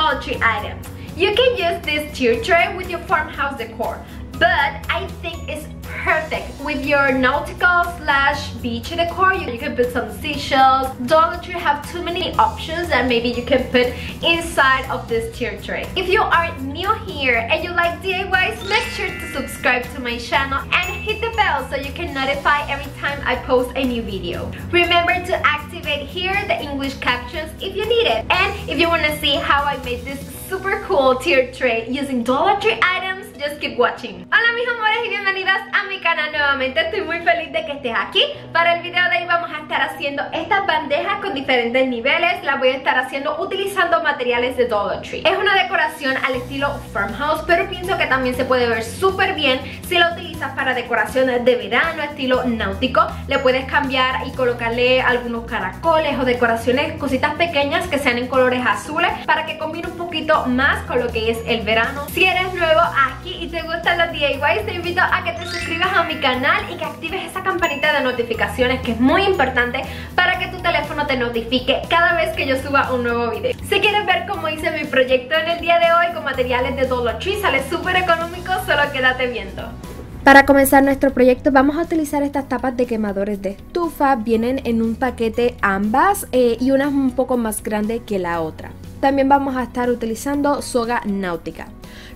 Dollar Tree items. You can use this tier tray with your farmhouse decor, but I think it's perfect with your nautical / beach decor. You can put some seashells. Dollar Tree have too many options that maybe you can put inside of this tier tray. If you are new here and you like DIYs, make sure to subscribe to my channel and hit the bell so you can notify every time I post a new video. Remember to activate here the English captions if you need it. And if you want to see how I made this super cool tier tray using Dollar Tree items, just keep watching. Hola mis amores y bienvenidas a mi canal nuevamente. Estoy muy feliz de que estés aquí. Para el video de hoy vamos a estar haciendo estas bandejas con diferentes niveles. Las voy a estar haciendo utilizando materiales de Dollar Tree. Es una decoración al estilo farmhouse, pero pienso que también se puede ver súper bien si la utilizas para decoraciones de verano, estilo náutico. Le puedes cambiar y colocarle algunos caracoles o decoraciones, cositas pequeñas que sean en colores azules para que combine un poquito más con lo que es el verano. Si eres nuevo aquí y te gustan los DIYs, te invito a que te suscribas a mi canal y que actives esa campanita de notificaciones, que es muy importante para que tu teléfono te notifique cada vez que yo suba un nuevo video. Si quieres ver cómo hice mi proyecto en el día de hoy con materiales de Dollar Tree, sale súper económico, solo quédate viendo. Para comenzar nuestro proyecto vamos a utilizar estas tapas de quemadores de estufa. Vienen en un paquete ambas y una es un poco más grande que la otra. También vamos a estar utilizando soga náutica.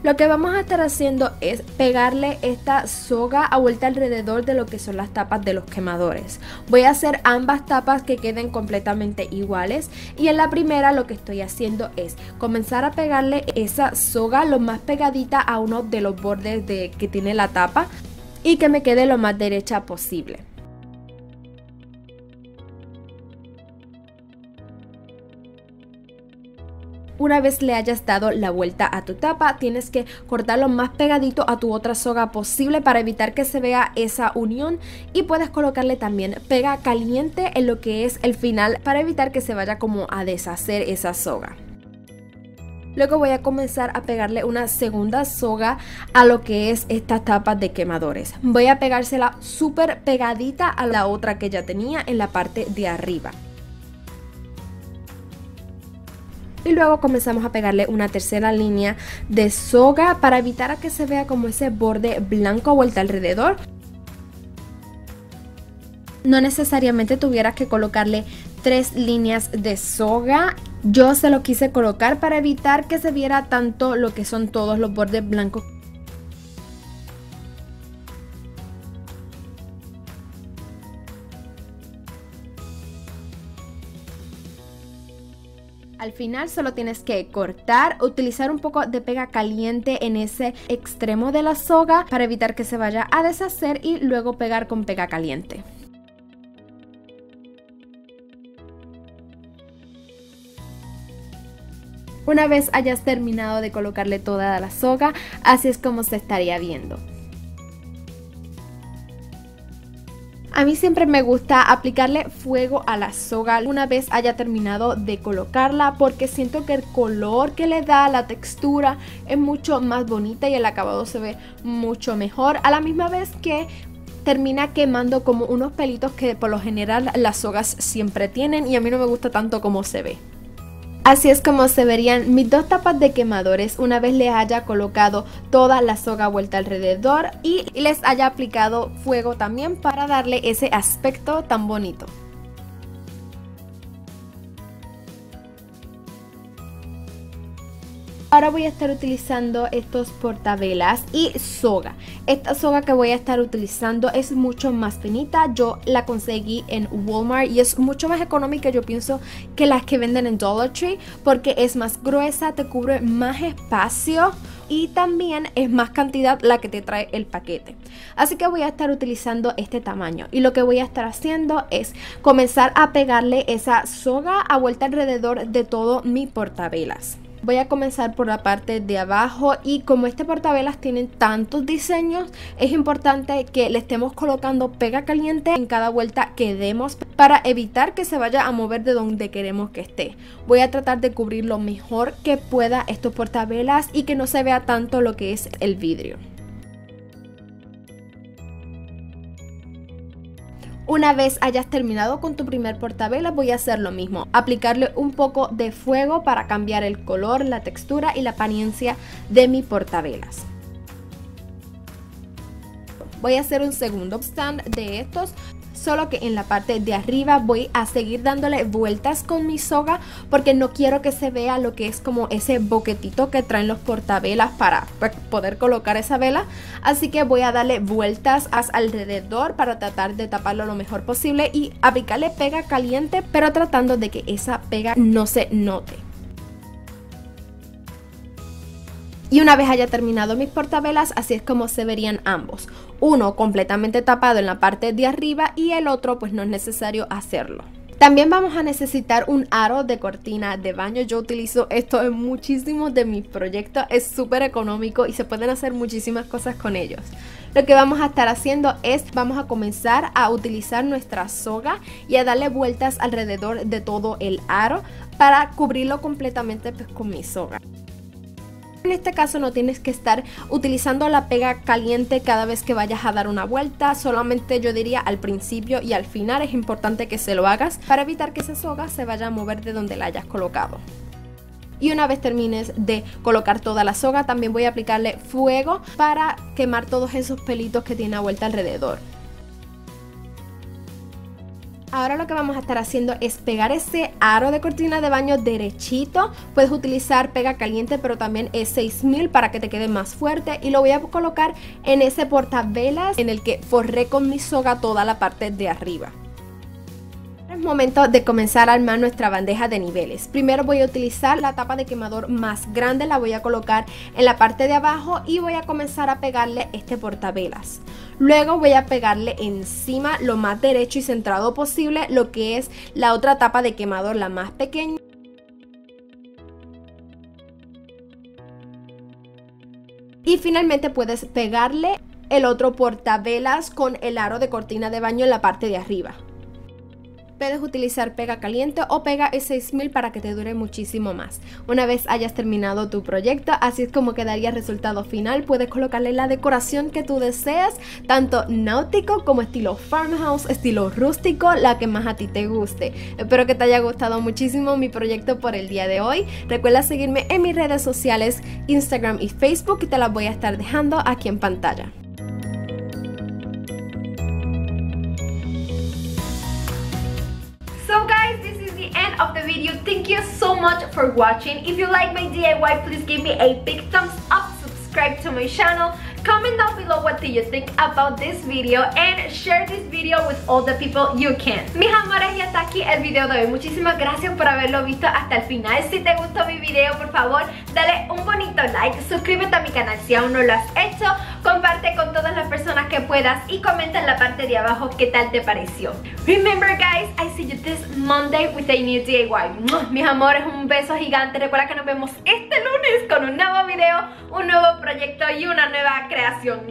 Lo que vamos a estar haciendo es pegarle esta soga a vuelta alrededor de lo que son las tapas de los quemadores. Voy a hacer ambas tapas que queden completamente iguales y en la primera lo que estoy haciendo es comenzar a pegarle esa soga lo más pegadita a uno de los bordes que tiene la tapa y que me quede lo más derecha posible. Una vez le hayas dado la vuelta a tu tapa, tienes que cortarlo más pegadito a tu otra soga posible para evitar que se vea esa unión, y puedes colocarle también pega caliente en lo que es el final para evitar que se vaya como a deshacer esa soga. Luego voy a comenzar a pegarle una segunda soga a lo que es estas tapas de quemadores. Voy a pegársela súper pegadita a la otra que ya tenía en la parte de arriba. Y luego comenzamos a pegarle una tercera línea de soga para evitar a que se vea como ese borde blanco vuelta alrededor. No necesariamente tuvieras que colocarle 3 líneas de soga. Yo se lo quise colocar para evitar que se viera tanto lo que son todos los bordes blancos. Al final solo tienes que cortar, utilizar un poco de pega caliente en ese extremo de la soga para evitar que se vaya a deshacer y luego pegar con pega caliente. Una vez hayas terminado de colocarle toda la soga, así es como se estaría viendo. A mí siempre me gusta aplicarle fuego a la soga una vez haya terminado de colocarla, porque siento que el color que le da, la textura, es mucho más bonita y el acabado se ve mucho mejor, a la misma vez que termina quemando como unos pelitos que por lo general las sogas siempre tienen, y a mí no me gusta tanto como se ve. Así es como se verían mis dos tapas de quemadores una vez les haya colocado toda la soga vuelta alrededor y les haya aplicado fuego también para darle ese aspecto tan bonito. Ahora voy a estar utilizando estos portavelas y soga. Esta soga que voy a estar utilizando es mucho más finita. Yo la conseguí en Walmart y es mucho más económica, yo pienso, que las que venden en Dollar Tree, porque es más gruesa, te cubre más espacio y también es más cantidad la que te trae el paquete. Así que voy a estar utilizando este tamaño, y lo que voy a estar haciendo es comenzar a pegarle esa soga a vuelta alrededor de todo mi portavelas. Voy a comenzar por la parte de abajo, y como este portavelas tiene tantos diseños, es importante que le estemos colocando pega caliente en cada vuelta que demos para evitar que se vaya a mover de donde queremos que esté. Voy a tratar de cubrir lo mejor que pueda estos portavelas y que no se vea tanto lo que es el vidrio. Una vez hayas terminado con tu primer portavelas, voy a hacer lo mismo, aplicarle un poco de fuego para cambiar el color, la textura y la apariencia de mi portavelas. Voy a hacer un segundo stand de estos, solo que en la parte de arriba voy a seguir dándole vueltas con mi soga porque no quiero que se vea lo que es como ese boquetito que traen los portavelas para poder colocar esa vela. Así que voy a darle vueltas alrededor para tratar de taparlo lo mejor posible y aplicarle pega caliente, pero tratando de que esa pega no se note. Y una vez haya terminado mis portavelas, así es como se verían ambos. Uno completamente tapado en la parte de arriba y el otro pues no es necesario hacerlo. También vamos a necesitar un aro de cortina de baño. Yo utilizo esto en muchísimos de mis proyectos. Es súper económico y se pueden hacer muchísimas cosas con ellos. Lo que vamos a estar haciendo es, vamos a comenzar a utilizar nuestra soga y a darle vueltas alrededor de todo el aro para cubrirlo completamente pues, con mi soga. En este caso no tienes que estar utilizando la pega caliente cada vez que vayas a dar una vuelta, solamente yo diría al principio y al final es importante que se lo hagas para evitar que esa soga se vaya a mover de donde la hayas colocado. Y una vez termines de colocar toda la soga, también voy a aplicarle fuego para quemar todos esos pelitos que tiene a vuelta alrededor. Ahora lo que vamos a estar haciendo es pegar ese aro de cortina de baño derechito. Puedes utilizar pega caliente, pero también es 6000 para que te quede más fuerte. Y lo voy a colocar en ese portavelas en el que forré con mi soga toda la parte de arriba. Es momento de comenzar a armar nuestra bandeja de niveles. Primero voy a utilizar la tapa de quemador más grande, la voy a colocar en la parte de abajo y voy a comenzar a pegarle este portavelas. Luego voy a pegarle encima lo más derecho y centrado posible lo que es la otra tapa de quemador, la más pequeña. Y finalmente puedes pegarle el otro portavelas con el aro de cortina de baño en la parte de arriba. Puedes utilizar pega caliente o pega E6000 para que te dure muchísimo más. Una vez hayas terminado tu proyecto, así es como quedaría el resultado final. Puedes colocarle la decoración que tú deseas, tanto náutico como estilo farmhouse, estilo rústico, la que más a ti te guste. Espero que te haya gustado muchísimo mi proyecto por el día de hoy. Recuerda seguirme en mis redes sociales, Instagram y Facebook, y te las voy a estar dejando aquí en pantalla. So guys, this is the end of the video. Thank you so much for watching. If you like my DIY, please give me a big thumbs up, subscribe to my channel, comment down below what do you think about this video, and share this video with all the people you can. Mis amores, y hasta aquí el video de hoy. Muchísimas gracias por haberlo visto hasta el final. Si te gustó mi video, por favor, dale un bonito like, suscríbete a mi canal si aún no lo has hecho, comparte con todas las personas que puedas y comenta en la parte de abajo qué tal te pareció. Remember guys, I see you this Monday with a new DIY. Mis amores, un beso gigante. Recuerda que nos vemos este lunes con un nuevo video, un nuevo proyecto y una nueva creación.